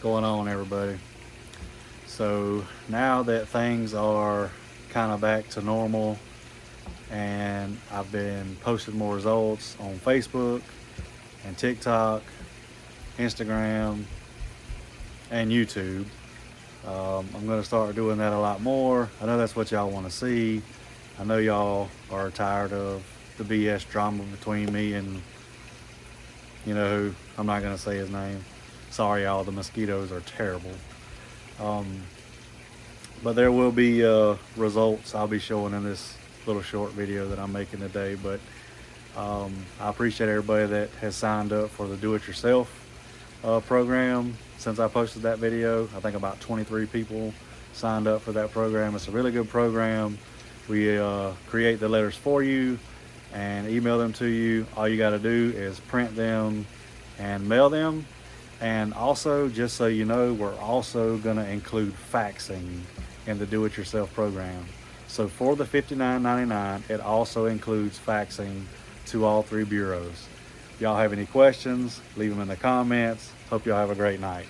going on, everybody? So now that things are kind of back to normal and I've been posting more results on Facebook and TikTok, Instagram, and YouTube, I'm going to start doing that a lot more. I know that's what y'all want to see. I know y'all are tired of the BS drama between me and, you know who. I'm not going to say his name. Sorry, y'all. The mosquitoes are terrible. Um, but there will be results I'll be showing in this little short video that I'm making today. But I appreciate everybody that has signed up for the do-it-yourself program since I posted that video. I think about 23 people signed up for that program. It's a really good program. We create the letters for you and email them to you. All you got to do is print them and mail them. And also, just so you know, we're also going to include faxing in the do-it-yourself program. So for the $59.99, it also includes faxing to all three bureaus. If y'all have any questions, leave them in the comments. Hope y'all have a great night.